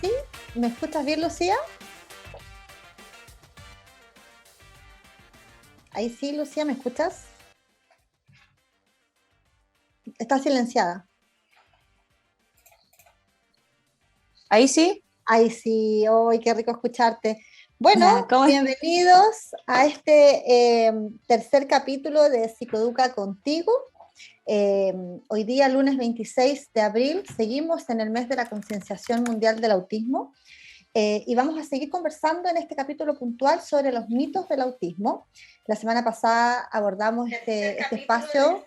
sí. ¿Me escuchas bien, Lucía? Ahí sí, Lucía, ¿me escuchas? Está silenciada. Ahí sí. Ahí sí, ¡ay, qué rico escucharte! Bueno, ¿Cómo es? bienvenidos a este tercer capítulo de Psicoeduca Contigo. Hoy día, lunes 26 de abril, seguimos en el mes de la concienciación mundial del autismo y vamos a seguir conversando en este capítulo puntual sobre los mitos del autismo. La semana pasada abordamos este espacio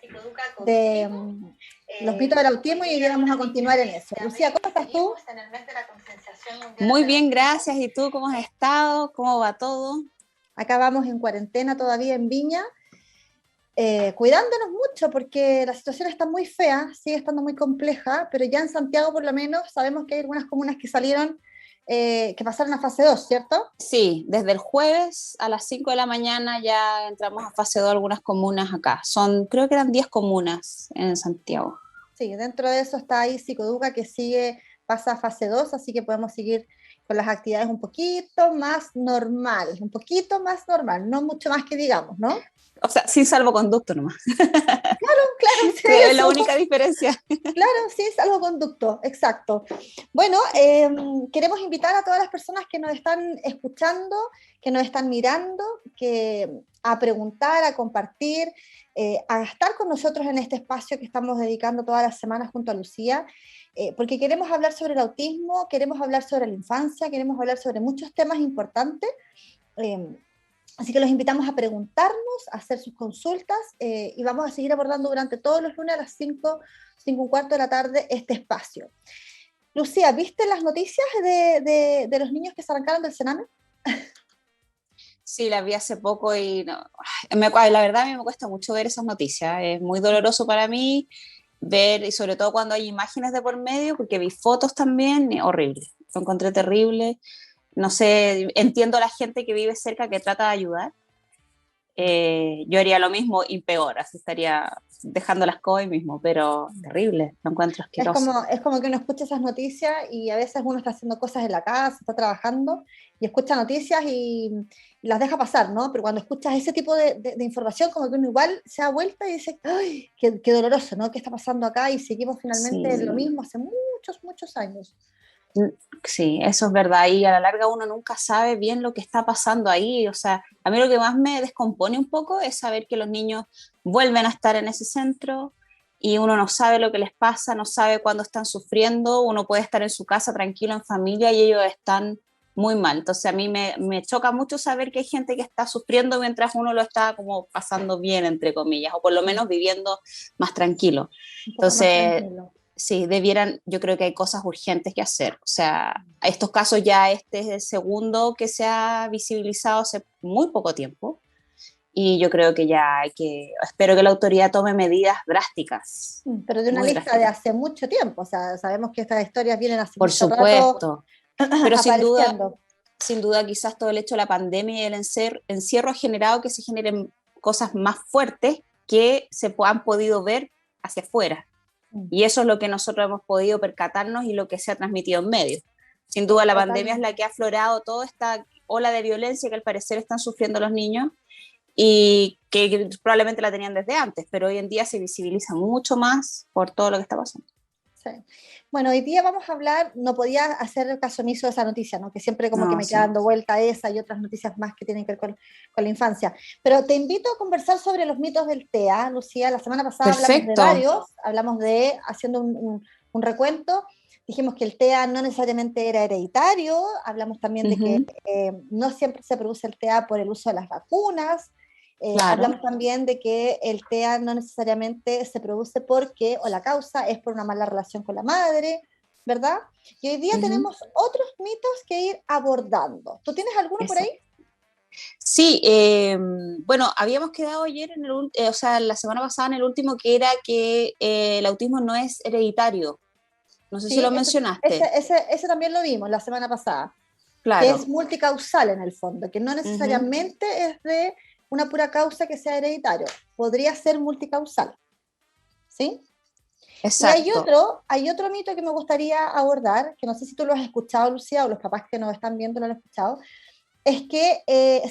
de los mitos del autismo y hoy día vamos a continuar en eso. Lucía, ¿cómo estás tú? Muy bien, gracias. ¿Y tú cómo has estado? ¿Cómo va todo? Acá vamos en cuarentena todavía en Viña, cuidándonos mucho porque la situación está muy fea, sigue estando muy compleja, pero ya en Santiago por lo menos sabemos que hay algunas comunas que salieron, que pasaron a fase 2, ¿cierto? Sí, desde el jueves a las 5 de la mañana ya entramos a fase 2 algunas comunas acá. Creo que eran 10 comunas en Santiago. Sí, dentro de eso está ahí Psicoeduca que sigue, pasa a fase 2, así que podemos seguir con las actividades un poquito más normal, no mucho más que digamos, ¿no? O sea, sin salvoconducto nomás. Claro, sí, Creo que es la eso. única diferencia. Claro, sí, salvoconducto, exacto. Bueno, queremos invitar a todas las personas que nos están escuchando, que nos están mirando, a preguntar, a compartir, a estar con nosotros en este espacio que estamos dedicando todas las semanas junto a Lucía, porque queremos hablar sobre el autismo, queremos hablar sobre la infancia, queremos hablar sobre muchos temas importantes. eh, Así que los invitamos a preguntarnos, a hacer sus consultas y vamos a seguir abordando durante todos los lunes a las 5:15 de la tarde este espacio. Lucía, ¿viste las noticias de los niños que se arrancaron del Sename? Sí, la vi hace poco y no, la verdad a mí me cuesta mucho ver esas noticias. Es muy doloroso para mí ver, y sobre todo cuando hay imágenes de por medio, porque vi fotos también, horrible. Lo encontré terrible. No sé, entiendo a la gente que vive cerca que trata de ayudar. Yo haría lo mismo y peor, así estaría dejando las cosas ahí mismo, pero terrible, lo encuentro asqueroso. Es como que uno escucha esas noticias y a veces uno está haciendo cosas en la casa, está trabajando y escucha noticias y las deja pasar, ¿no? Pero cuando escuchas ese tipo de información, como que uno igual se da vuelta y dice, ¡ay, qué doloroso!, ¿no? ¿Qué está pasando acá? Y seguimos finalmente en lo Sí, mismo hace muchos, muchos años. sí, eso es verdad, y a la larga uno nunca sabe bien lo que está pasando ahí, o sea, a mí lo que más me descompone un poco es saber que los niños vuelven a estar en ese centro y uno no sabe lo que les pasa, no sabe cuándo están sufriendo, uno puede estar en su casa tranquilo en familia y ellos están muy mal, entonces a mí me choca mucho saber que hay gente que está sufriendo mientras uno lo está como pasando bien, entre comillas, o por lo menos viviendo más tranquilo. Un poco más Entonces, tranquilo. sí, yo creo que hay cosas urgentes que hacer. O sea, a estos casos ya este es el segundo que se ha visibilizado hace muy poco tiempo y yo creo que espero que la autoridad tome medidas drásticas, Pero de una muy lista de drásticas. hace mucho tiempo, o sea, sabemos que estas historias vienen hace Por mucho rato supuesto, pero apareciendo. sin duda quizás todo el hecho de la pandemia y el encierro ha generado que se generen cosas más fuertes que han podido ver hacia afuera. Y eso es lo que nosotros hemos podido percatarnos y lo que se ha transmitido en medios. Sin Sí, duda, la pandemia es totalmente. la que ha aflorado toda esta ola de violencia que al parecer están sufriendo los niños y que probablemente la tenían desde antes, pero hoy en día se visibiliza mucho más por todo lo que está pasando. Sí. Bueno, hoy día vamos a hablar, no podía hacer caso omiso de esa noticia, ¿no? Que siempre como que No, me queda sí. dando vuelta esa y otras noticias más que tienen que ver con la infancia. Pero te invito a conversar sobre los mitos del TEA, Lucía. La semana pasada hablamos de Perfecto. varios, haciendo un recuento, dijimos que el TEA no necesariamente era hereditario, hablamos también de que Ujú, no siempre se produce el TEA por el uso de las vacunas. claro. Hablamos también de que el TEA no necesariamente se produce porque, o la causa es por una mala relación con la madre, ¿verdad? Y hoy día Ujú, tenemos otros mitos que ir abordando. ¿Tú tienes alguno por ahí? exacto. Sí, bueno, habíamos quedado ayer o sea, la semana pasada en el último que era que el autismo no es hereditario. No sé si Sí, lo ese, mencionaste. ese, ese también lo vimos la semana pasada, que es Claro. multicausal en el fondo, que no Ujú. necesariamente es de una pura causa que sea hereditario, podría ser multicausal, ¿sí? Y Exacto. hay otro mito que me gustaría abordar, que no sé si tú lo has escuchado, Lucía, o los papás que nos están viendo lo han escuchado, es que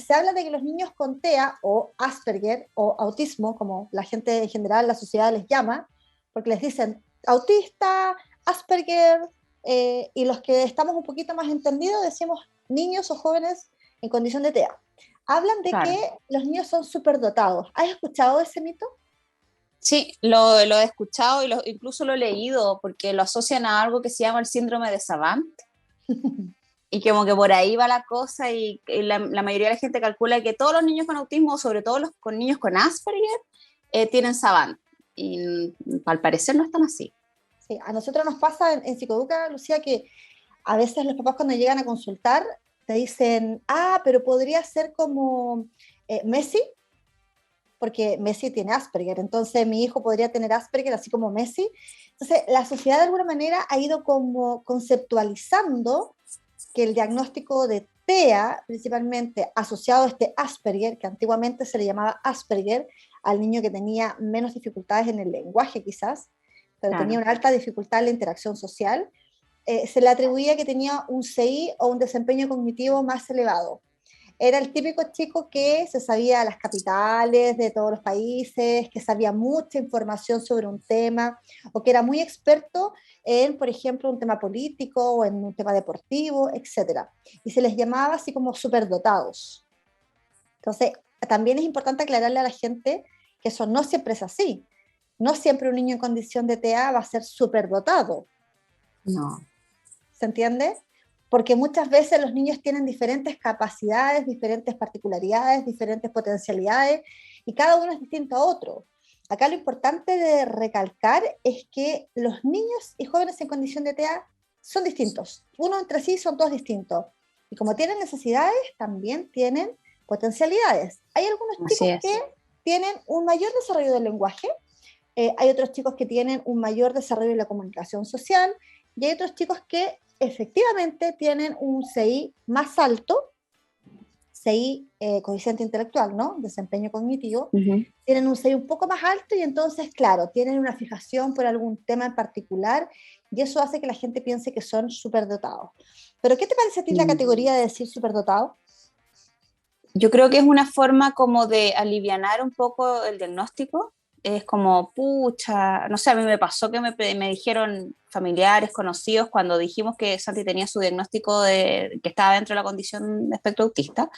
se habla de que los niños con TEA o Asperger o autismo, como la gente en general, la sociedad les llama, porque les dicen autista, Asperger, y los que estamos un poquito más entendidos decimos niños o jóvenes en condición de TEA. Hablan de Claro. que los niños son superdotados. ¿Has escuchado ese mito? Sí, lo he escuchado y incluso lo he leído porque lo asocian a algo que se llama el síndrome de Savant y como que por ahí va la cosa y la mayoría de la gente calcula que todos los niños con autismo, sobre todo los con niños con Asperger, tienen Savant y al parecer no están así. Sí, a nosotros nos pasa en Psicoeduca, Lucía, que a veces los papás cuando llegan a consultar te dicen, pero podría ser como Messi, porque Messi tiene Asperger, entonces mi hijo podría tener Asperger así como Messi. Entonces la sociedad de alguna manera ha ido como conceptualizando que el diagnóstico de TEA, principalmente asociado a este Asperger, que antiguamente se le llamaba Asperger, al niño que tenía menos dificultades en el lenguaje quizás, pero tenía Claro. una alta dificultad en la interacción social, se le atribuía que tenía un CI o un desempeño cognitivo más elevado. Era el típico chico que se sabía las capitales de todos los países, que sabía mucha información sobre un tema, o que era muy experto en, por ejemplo, un tema político o en un tema deportivo, etcétera. Y se les llamaba así como superdotados. Entonces, también es importante aclararle a la gente que eso no siempre es así. No siempre un niño en condición de TEA va a ser superdotado. No. ¿Se entiende? Porque muchas veces los niños tienen diferentes capacidades, diferentes particularidades, diferentes potencialidades, y cada uno es distinto a otro. Acá lo importante de recalcar es que los niños y jóvenes en condición de TEA son distintos. Uno entre sí son todos distintos. Y como tienen necesidades, también tienen potencialidades. Hay algunos Así chicos que es. tienen un mayor desarrollo del lenguaje, hay otros chicos que tienen un mayor desarrollo de la comunicación social, y hay otros chicos que efectivamente tienen un CI más alto, CI, coeficiente intelectual, ¿no? Desempeño cognitivo, Uh-huh. tienen un CI un poco más alto y entonces, claro, tienen una fijación por algún tema en particular y eso hace que la gente piense que son superdotados. Pero ¿qué te parece a ti la categoría de decir superdotado? Yo creo que es una forma como de alivianar un poco el diagnóstico. Es como, pucha, no sé, a mí me pasó que me dijeron familiares, conocidos, cuando dijimos que Santi tenía su diagnóstico de que estaba dentro de la condición de espectro autista.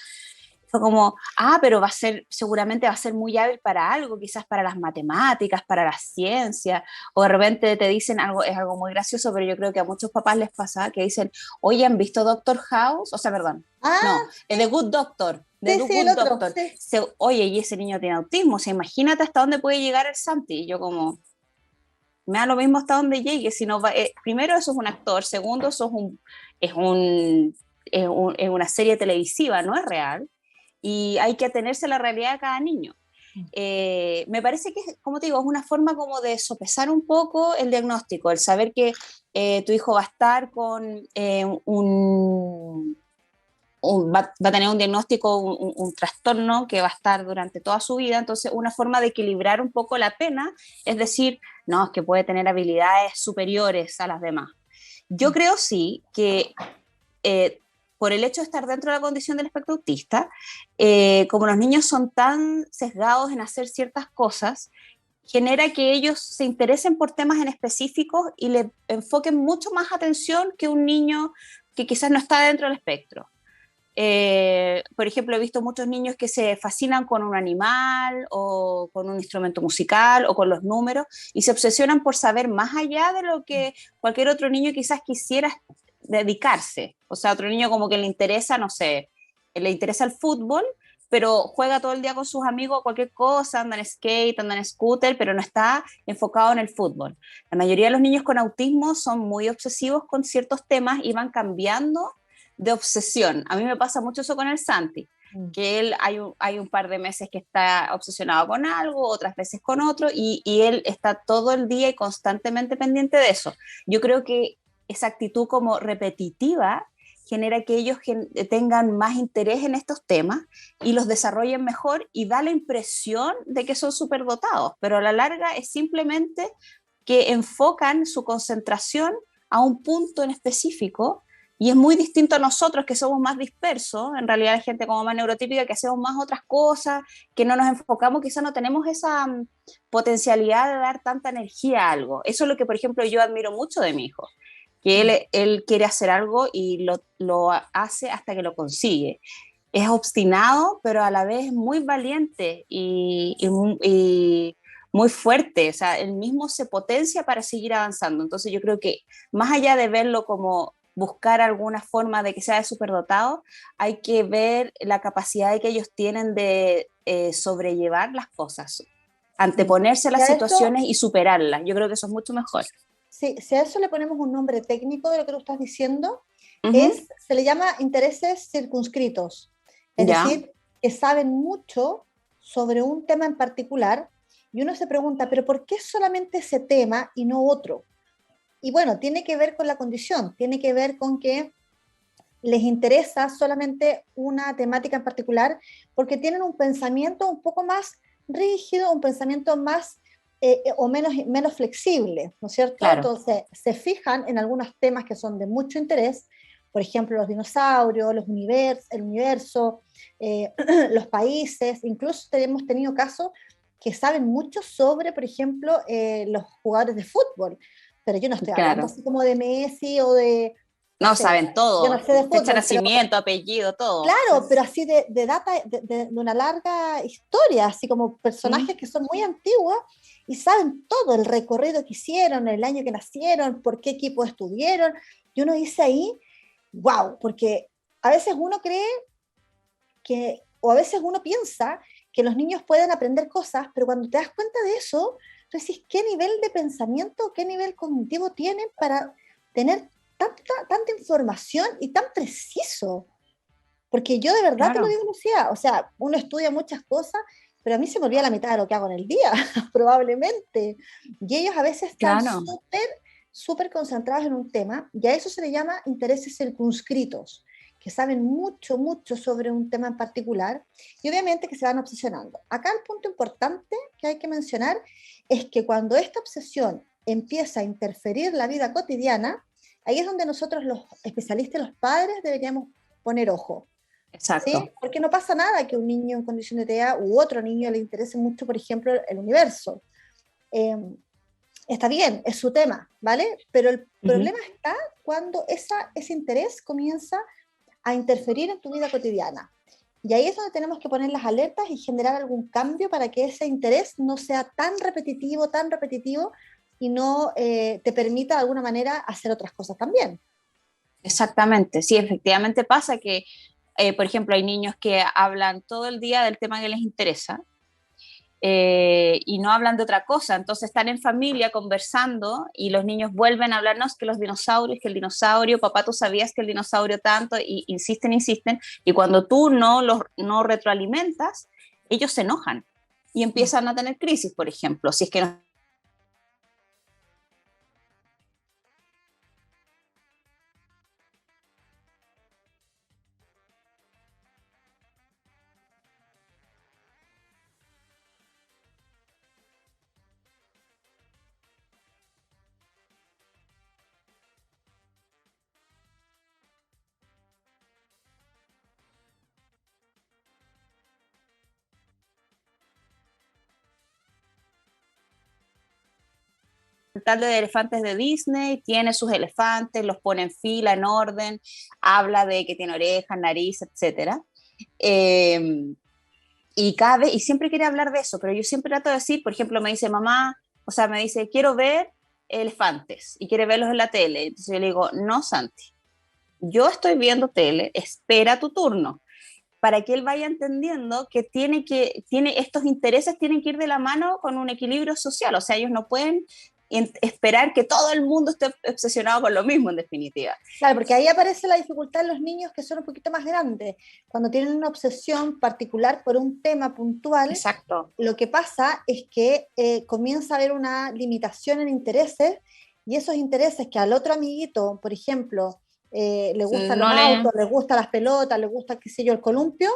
Fue como, pero seguramente va a ser muy hábil para algo, quizás para las matemáticas, para la ciencia, o de repente te dicen algo, es algo muy gracioso, pero yo creo que a muchos papás les pasa que dicen, oye, ¿han visto Doctor House? O sea, perdón, no, The Sí, Good Doctor, The sí, sí, el Good otro, Doctor. sí. Oye, y ese niño tiene autismo, o sea, imagínate hasta dónde puede llegar el Santi. Y yo como, me da lo mismo hasta dónde llegue, si no va, primero eso es un actor, segundo eso es un, es una serie televisiva, no es real y hay que atenerse a la realidad de cada niño. Me parece que, como te digo, es una forma como de sopesar un poco el diagnóstico, el saber que tu hijo va a estar con va a tener un diagnóstico, un trastorno que va a estar durante toda su vida, entonces una forma de equilibrar un poco la pena es decir, no, es que puede tener habilidades superiores a las demás. Yo creo sí que eh, por el hecho de estar dentro de la condición del espectro autista, como los niños son tan sesgados en hacer ciertas cosas, genera que ellos se interesen por temas en específicos y le enfoquen mucho más atención que un niño que quizás no está dentro del espectro. Por ejemplo, he visto muchos niños que se fascinan con un animal o con un instrumento musical o con los números y se obsesionan por saber más allá de lo que cualquier otro niño quizás quisiera dedicarse. O sea, otro niño como que le interesa, no sé, le interesa el fútbol, pero juega todo el día con sus amigos cualquier cosa, anda en skate, anda en scooter, pero no está enfocado en el fútbol. La mayoría de los niños con autismo son muy obsesivos con ciertos temas y van cambiando de obsesión. A mí me pasa mucho eso con el Santi, que él hay un par de meses que está obsesionado con algo, otras veces con otro, y él está todo el día y constantemente pendiente de eso. Yo creo que esa actitud como repetitiva genera que ellos tengan más interés en estos temas y los desarrollen mejor y da la impresión de que son superdotados, pero a la larga es simplemente que enfocan su concentración a un punto en específico, y es muy distinto a nosotros que somos más dispersos, en realidad hay gente como más neurotípica que hacemos más otras cosas, que no nos enfocamos, quizás no tenemos esa potencialidad de dar tanta energía a algo. Eso es lo que, por ejemplo, yo admiro mucho de mi hijo, que él quiere hacer algo y lo hace hasta que lo consigue. Es obstinado, pero a la vez muy valiente y muy fuerte, o sea, él mismo se potencia para seguir avanzando. Entonces yo creo que más allá de verlo como buscar alguna forma de que sea superdotado, hay que ver la capacidad que ellos tienen de sobrellevar las cosas, anteponerse a las situaciones y superarlas. Yo creo que eso es mucho mejor. Sí, si a eso le ponemos un nombre técnico de lo que tú estás diciendo, Uh-huh. se le llama intereses circunscritos. Es decir, que saben mucho sobre un tema en particular y uno se pregunta, ¿pero por qué solamente ese tema y no otro? Y bueno, tiene que ver con la condición, tiene que ver con que les interesa solamente una temática en particular porque tienen un pensamiento un poco más rígido, un pensamiento más o menos flexible, ¿no es cierto? Claro. Entonces, se fijan en algunos temas que son de mucho interés, por ejemplo, los dinosaurios, el universo, los países, incluso hemos tenido casos que saben mucho sobre, por ejemplo, los jugadores de fútbol, pero yo no estoy hablando así como de Messi o de, no sé, saben todo, yo no sé de fecha de fútbol, nacimiento, apellido, todo. claro, pero así de data, de una larga historia, así como personajes que son muy antiguos y saben todo, el recorrido que hicieron, el año que nacieron, por qué equipo estuvieron. Y uno dice ahí, wow, porque a veces uno cree que, o a veces uno piensa que los niños pueden aprender cosas, pero cuando te das cuenta de eso, tú decís, ¿qué nivel de pensamiento, qué nivel cognitivo tienen para tener tanta información y tan preciso? Porque yo de verdad te lo digo, Lucía, o sea, uno estudia muchas cosas, pero a mí se me olvida la mitad de lo que hago en el día, probablemente. Y ellos a veces están súper concentrados en un tema, y a eso se le llama intereses circunscritos, que saben mucho, mucho sobre un tema en particular, y obviamente que se van obsesionando. Acá el punto importante que hay que mencionar es que cuando esta obsesión empieza a interferir la vida cotidiana, ahí es donde nosotros los especialistas, los padres, deberíamos poner ojo. Exacto. ¿Sí? Porque no pasa nada que un niño en condición de TEA u otro niño le interese mucho, por ejemplo, el universo. Está bien, es su tema, ¿vale? Pero el problema está cuando ese interés comienza a interferir en tu vida cotidiana. Y ahí es donde tenemos que poner las alertas y generar algún cambio para que ese interés no sea tan repetitivo, y no te permita de alguna manera hacer otras cosas también. Exactamente, sí, efectivamente pasa que, por ejemplo, hay niños que hablan todo el día del tema que les interesa y no hablan de otra cosa, entonces están en familia conversando y los niños vuelven a hablarnos que los dinosaurios, que el dinosaurio, papá, tú sabías que el dinosaurio tanto, y insisten, y cuando tú no retroalimentas, ellos se enojan y empiezan a tener crisis, por ejemplo, si es que no. Tal de elefantes de Disney, tiene sus elefantes, los pone en fila, en orden, habla de que tiene orejas, nariz, etcétera. Y siempre quiere hablar de eso, pero yo siempre trato de decir, por ejemplo, me dice mamá, o sea, me dice, quiero ver elefantes y quiere verlos en la tele. Entonces yo le digo, no, Santi, yo estoy viendo tele, espera tu turno, para que él vaya entendiendo que estos intereses tienen que ir de la mano con un equilibrio social, o sea, ellos no pueden esperar que todo el mundo esté obsesionado con lo mismo, en definitiva. Claro, porque ahí aparece la dificultad en los niños que son un poquito más grandes, cuando tienen una obsesión particular por un tema puntual. Exacto. Lo que pasa es que comienza a haber una limitación en intereses, y esos intereses que al otro amiguito, por ejemplo, le gustan los autos, le gustan las pelotas, le gusta, qué sé yo, el columpio,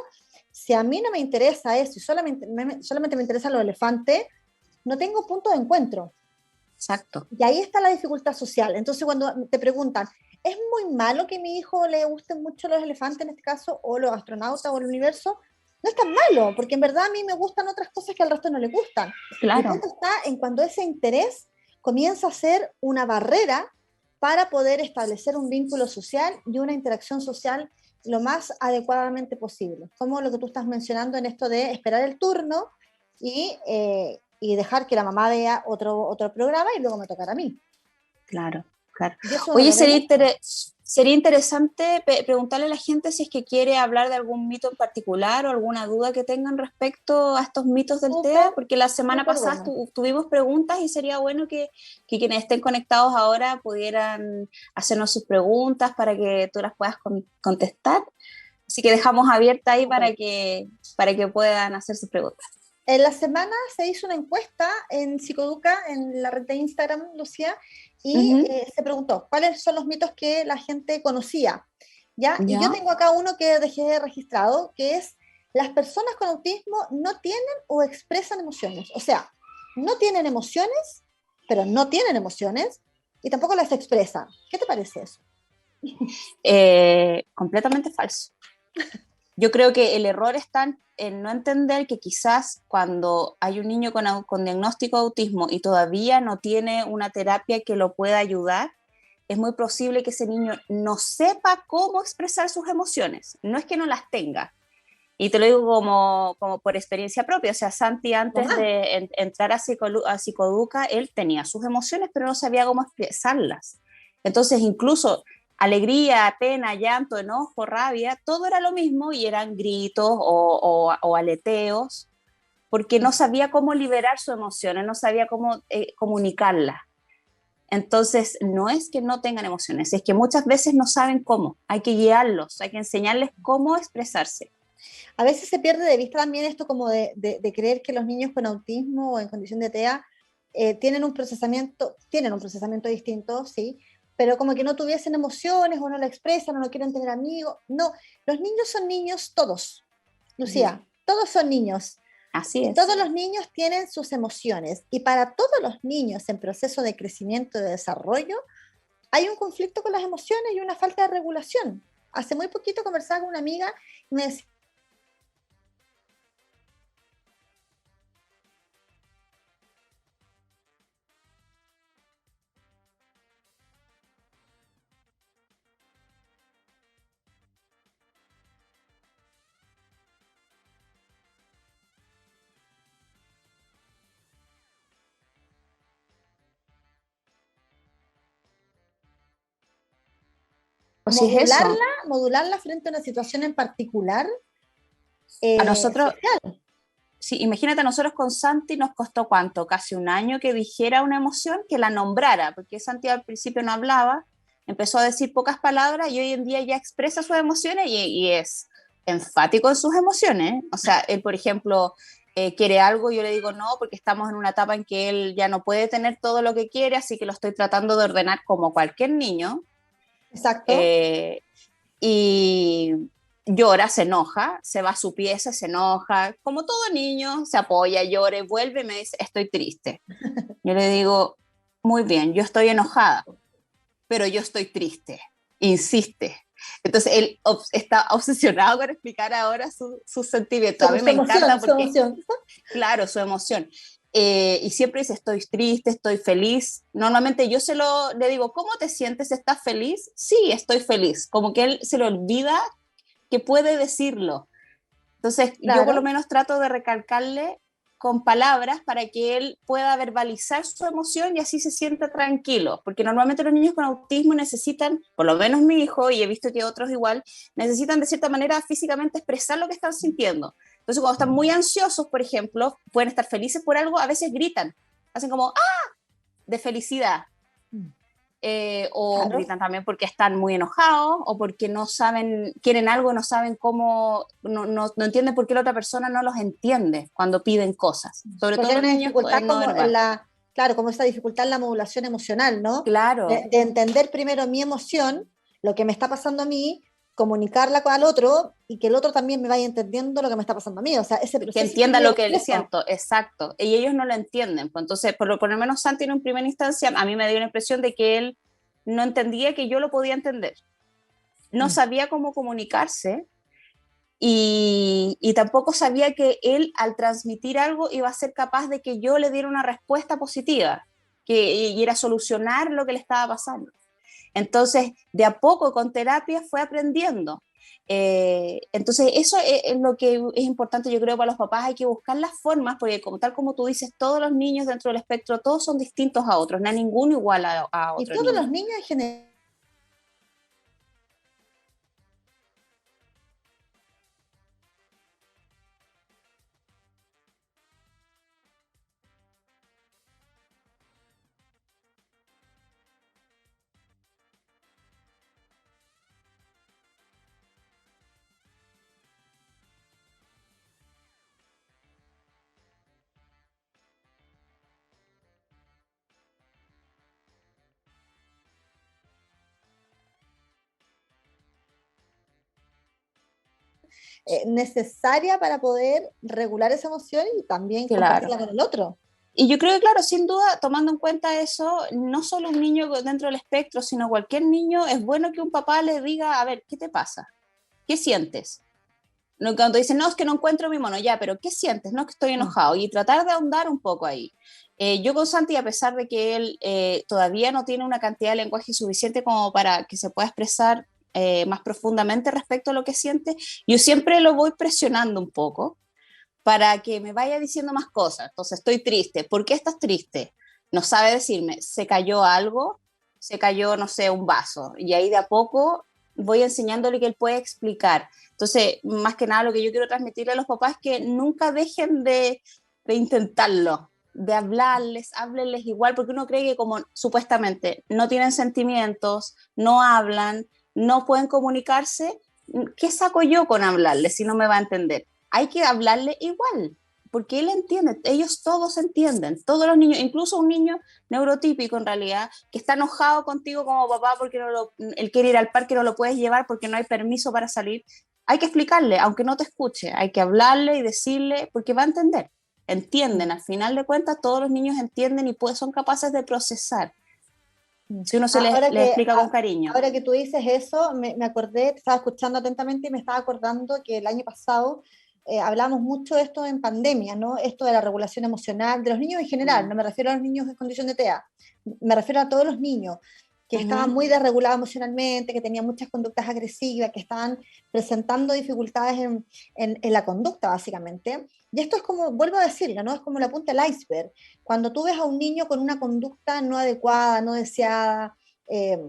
si a mí no me interesa eso y solamente me interesan los elefantes, no tengo punto de encuentro. exacto. Y ahí está la dificultad social. Entonces, cuando te preguntan, ¿es muy malo que a mi hijo le gusten mucho los elefantes en este caso, o los astronautas, o el universo? No es tan malo, porque en verdad a mí me gustan otras cosas que al resto no le gustan. El Claro. punto está en cuando ese interés comienza a ser una barrera para poder establecer un vínculo social y una interacción social lo más adecuadamente posible. Como lo que tú estás mencionando en esto de esperar el turno y dejar que la mamá vea otro programa y luego me tocará a mí. Claro, claro. Y eso no Oye, lo ve mucho. sería interesante preguntarle a la gente si es que quiere hablar de algún mito en particular o alguna duda que tengan respecto a estos mitos del Súper, TEA, porque la semana súper pasada bueno. tuvimos preguntas y sería bueno que quienes estén conectados ahora pudieran hacernos sus preguntas para que tú las puedas contestar. Así que dejamos abierta ahí Súper. para que puedan hacer sus preguntas. En la semana se hizo una encuesta en Psicoduca, en la red de Instagram, Lucía, y Ujú. se preguntó cuáles son los mitos que la gente conocía. ¿Ya? Y yo ¿Ya? tengo acá uno que dejé registrado, que es: las personas con autismo no tienen o expresan emociones. O sea, no tienen emociones, pero no tienen emociones, y tampoco las expresan. ¿Qué te parece eso? Completamente falso. Yo creo que el error está en no entender que quizás cuando hay un niño con diagnóstico de autismo y todavía no tiene una terapia que lo pueda ayudar, es muy posible que ese niño no sepa cómo expresar sus emociones. No es que no las tenga. Y te lo digo como por experiencia propia. O sea, Santi antes Tomás, de entrar a Psicoduca, él tenía sus emociones, pero no sabía cómo expresarlas. Entonces, incluso alegría, pena, llanto, enojo, rabia, todo era lo mismo y eran gritos o aleteos, porque no sabía cómo liberar sus emociones, no sabía cómo comunicarlas. Entonces, no es que no tengan emociones, es que muchas veces no saben cómo. Hay que guiarlos, hay que enseñarles cómo expresarse. a veces se pierde de vista también esto como de creer que los niños con autismo o en condición de TEA tienen un procesamiento distinto, sí, pero como que no tuviesen emociones o no lo expresan o no quieren tener amigos. No, los niños son niños todos, Lucía, todos son niños. Así Y es. todos los niños tienen sus emociones. Y para todos los niños en proceso de crecimiento y de desarrollo, hay un conflicto con las emociones y una falta de regulación. Hace muy poquito conversaba con una amiga y me decía, Así es eso. modularla frente a una situación en particular A nosotros, social. sí, imagínate, a nosotros con Santi nos costó cuánto, casi un año que dijera una emoción, que la nombrara, porque Santi al principio no hablaba, empezó a decir pocas palabras y hoy en día ya expresa sus emociones y es enfático en sus emociones. O sea, él, por ejemplo, quiere algo, yo le digo no, porque estamos en una etapa en que él ya no puede tener todo lo que quiere, así que lo estoy tratando de ordenar como cualquier niño. Exacto. Eh, y llora, se enoja, se va a su pieza, se enoja, como todo niño, se apoya, llora, vuelve y me dice, estoy triste. Yo le digo, muy bien, yo estoy enojada, pero yo estoy triste, insiste. Entonces él está obsesionado con explicar ahora sus sentimientos. A mí Su me emoción, encanta su porque, emoción. claro, su emoción. Y siempre dice, estoy triste, estoy feliz. Normalmente yo le digo, ¿cómo te sientes? ¿Estás feliz? Sí, estoy feliz. Como que él se le olvida que puede decirlo. Entonces, yo por lo Claro. menos trato de recalcarle con palabras para que él pueda verbalizar su emoción y así se sienta tranquilo, porque normalmente los niños con autismo necesitan, por lo menos mi hijo, y he visto que otros igual, necesitan de cierta manera físicamente expresar lo que están sintiendo. Entonces, cuando están muy ansiosos, por ejemplo, pueden estar felices por algo, a veces gritan, hacen como, ¡ah!, de felicidad. O Claro. gritan también porque están muy enojados o porque no saben, quieren algo y no saben cómo, no entienden por qué la otra persona no los entiende cuando piden cosas, sobre Porque todo hay los una niños dificultad no como en verbal. claro, como esa dificultad en la modulación emocional, ¿no? Claro, De entender primero mi emoción, lo que me está pasando a mí, comunicarla al otro y que el otro también me vaya entendiendo lo que me está pasando a mí. O sea, ese que proceso entienda lo que le complejo. siento, exacto. Y ellos no lo entienden. Pues entonces, por lo menos Santi en primera instancia, a mí me dio la impresión de que él no entendía que yo lo podía entender. No sabía cómo comunicarse y tampoco sabía que él, al transmitir algo, iba a ser capaz de que yo le diera una respuesta positiva y era solucionar lo que le estaba pasando. Entonces, de a poco, con terapia, fue aprendiendo. Entonces, eso es lo que es importante, yo creo, para los papás. Hay que buscar las formas, porque tal como tú dices, todos los niños dentro del espectro, todos son distintos a otros, no hay ninguno igual a Y otro todos niño. los niños en general. Necesaria para poder regular esa emoción y también Claro. compartirla con el otro. Y yo creo que, claro, sin duda, tomando en cuenta eso, no solo un niño dentro del espectro, sino cualquier niño, es bueno que un papá le diga, a ver, ¿qué te pasa? ¿Qué sientes? No, cuando dicen, no, es que no encuentro mi mono, ya, pero ¿qué sientes? No, es que estoy enojado. Y tratar de ahondar un poco ahí. Yo con Santi, a pesar de que él todavía no tiene una cantidad de lenguaje suficiente como para que se pueda expresar más profundamente respecto a lo que siente, yo siempre lo voy presionando un poco para que me vaya diciendo más cosas. Entonces, estoy triste. ¿Por qué estás triste? No sabe decirme, se cayó algo, se cayó, no sé, un vaso. Y ahí de a poco voy enseñándole que él puede explicar. Entonces, más que nada, lo que yo quiero transmitirle a los papás es que nunca dejen de intentarlo, de hablarles, háblenles igual, porque uno cree que como supuestamente no tienen sentimientos, no hablan, no pueden comunicarse, ¿qué saco yo con hablarles si no me va a entender? Hay que hablarle igual, porque él entiende, ellos todos entienden, todos los niños, incluso un niño neurotípico en realidad, que está enojado contigo como papá porque él quiere ir al parque, no lo puedes llevar porque no hay permiso para salir, hay que explicarle, aunque no te escuche, hay que hablarle y decirle, porque va a entender, entienden, al final de cuentas todos los niños entienden y son capaces de procesar, si uno les explica con cariño. Ahora que tú dices eso, me acordé, te estaba escuchando atentamente y me estaba acordando que el año pasado hablamos mucho de esto en pandemia, ¿no? Esto de la regulación emocional, de los niños en general, no me refiero a los niños en condición de TEA, me refiero a todos los niños que estaban muy desregulados emocionalmente, que tenían muchas conductas agresivas, que estaban presentando dificultades en la conducta, básicamente. Y esto es como, vuelvo a decirlo, ¿no? Es como la punta del iceberg. Cuando tú ves a un niño con una conducta no adecuada, no deseada, eh,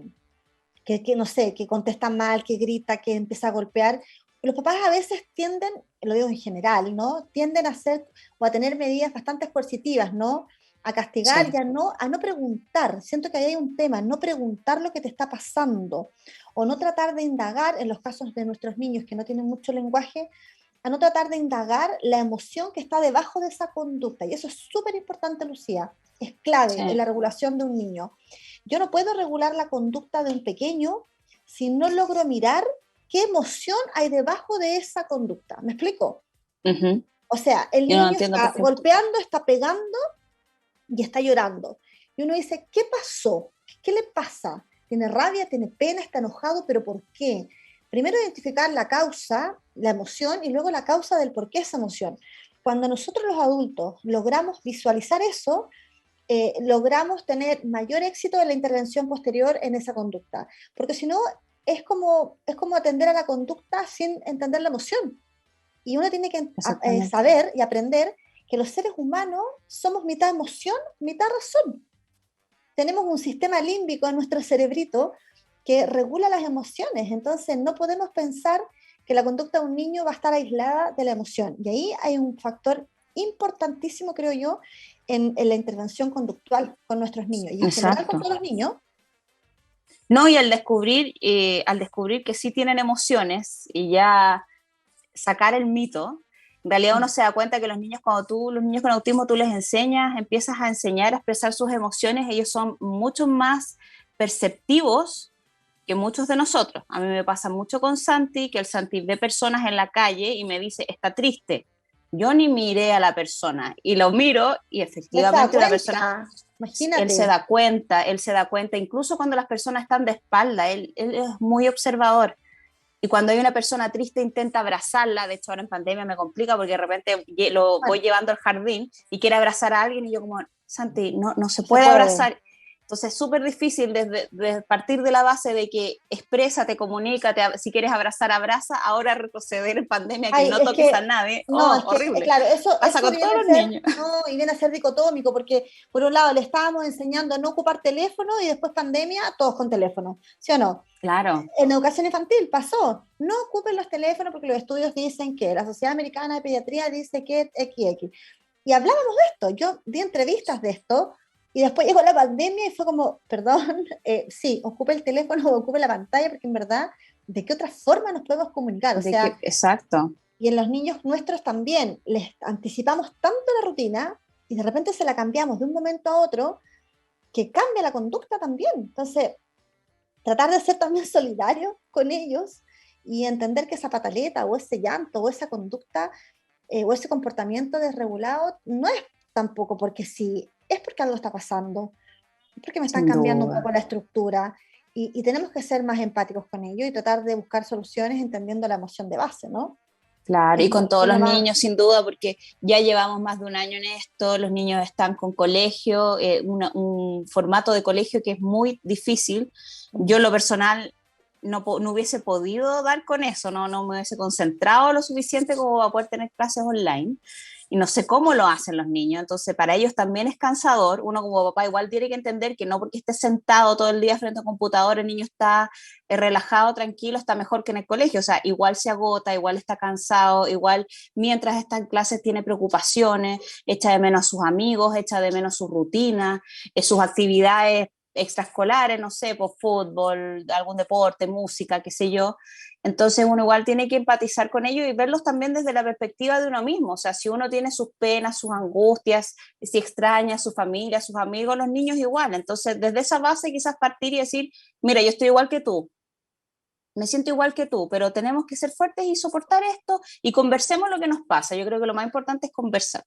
que no sé, que contesta mal, que grita, que empieza a golpear, los papás a veces tienden, lo digo en general, ¿no? Tienden a hacer o a tener medidas bastante coercitivas, ¿no? A castigar Sí. y a no preguntar. Siento que ahí hay un tema, no preguntar lo que te está pasando o no tratar de indagar, en los casos de nuestros niños que no tienen mucho lenguaje, a no tratar de indagar la emoción que está debajo de esa conducta. Y eso es súper importante, Lucía. Es clave en Sí. la regulación de un niño. Yo no puedo regular la conducta de un pequeño si no logro mirar qué emoción hay debajo de esa conducta. ¿Me explico? Uh-huh. O sea, el Yo no niño entiendo está perfecto. golpeando, está pegando y está llorando. Y uno dice, ¿qué pasó? ¿Qué le pasa? ¿Tiene rabia? ¿Tiene pena? ¿Está enojado? ¿Pero por qué? Primero identificar la causa, la emoción, y luego la causa del por qué esa emoción. Cuando nosotros los adultos logramos visualizar eso, logramos tener mayor éxito en la intervención posterior en esa conducta. Porque si no, es como atender a la conducta sin entender la emoción. Y uno tiene que Exactamente. saber y aprender que los seres humanos somos mitad emoción, mitad razón. Tenemos un sistema límbico en nuestro cerebrito que regula las emociones, entonces no podemos pensar que la conducta de un niño va a estar aislada de la emoción. Y ahí hay un factor importantísimo, creo yo, en la intervención conductual con nuestros niños y en general con Exacto. todos los niños. No, y al descubrir que sí tienen emociones y ya sacar el mito, en realidad uno se da cuenta que los niños, los niños con autismo, tú les enseñas, empiezas a enseñar a expresar sus emociones, ellos son mucho más perceptivos que muchos de nosotros. A mí me pasa mucho con Santi, que el Santi ve personas en la calle y me dice, está triste. Yo ni miré a la persona y lo miro y Él se da efectivamente la persona, cuenta, él imagínate. se da cuenta, incluso cuando las personas están de espalda, él es muy observador. Y cuando hay una persona triste intenta abrazarla, de hecho ahora en pandemia me complica porque de repente lo voy Bueno, llevando al jardín y quiere abrazar a alguien y yo como, Santi, no se no se puede puede. abrazar. Entonces es súper difícil desde partir de la base de que exprésate, comunícate, si quieres abrazar, abraza, ahora retroceder en pandemia, que Ay, no es toques a que, nadie, no, oh, es que, horrible. claro, Pasa eso con todos viene a los ser, niños. no, y viene a ser dicotómico, porque por un lado le estábamos enseñando a no ocupar teléfono y después pandemia, todos con teléfono, ¿sí o no? Claro, En educación infantil pasó, no ocupen los teléfonos porque los estudios dicen que la Sociedad Americana de Pediatría dice que XX. Y hablábamos de esto, yo di entrevistas de esto, y después llegó la pandemia y fue como, perdón, sí, ocupe el teléfono o ocupe la pantalla, porque en verdad, ¿de qué otra forma nos podemos comunicar? O de que, sea, exacto. y en los niños nuestros también les anticipamos tanto la rutina y de repente se la cambiamos de un momento a otro que cambia la conducta también. Entonces, tratar de ser también solidario con ellos y entender que esa pataleta o ese llanto o esa conducta o ese comportamiento desregulado no es tampoco porque sí, es porque algo está pasando, es porque me están Sin cambiando un poco duda. la estructura y tenemos que ser más empáticos con ellos y tratar de buscar soluciones entendiendo la emoción de base, ¿no? Claro, y con todos Es los lo más. niños, sin duda, porque ya llevamos más de un año en esto, los niños están con colegio, un formato de colegio que es muy difícil. Yo, en lo personal, no hubiese podido dar con eso, no me hubiese concentrado lo suficiente como para poder tener clases online. Y no sé cómo lo hacen los niños, entonces para ellos también es cansador. Uno como papá igual tiene que entender que no porque esté sentado todo el día frente a un computador, el niño está relajado, tranquilo, está mejor que en el colegio. O sea, igual se agota, igual está cansado, igual mientras está en clases tiene preocupaciones, echa de menos a sus amigos, echa de menos su rutina, sus actividades extraescolares, no sé, por fútbol, algún deporte, música, qué sé yo. Entonces uno igual tiene que empatizar con ellos y verlos también desde la perspectiva de uno mismo. O sea, si uno tiene sus penas, sus angustias, si extraña a su familia, a sus amigos, los niños igual. Entonces, desde esa base quizás partir y decir, mira, yo estoy igual que tú, me siento igual que tú, pero tenemos que ser fuertes y soportar esto y conversemos lo que nos pasa. Yo creo que lo más importante es conversar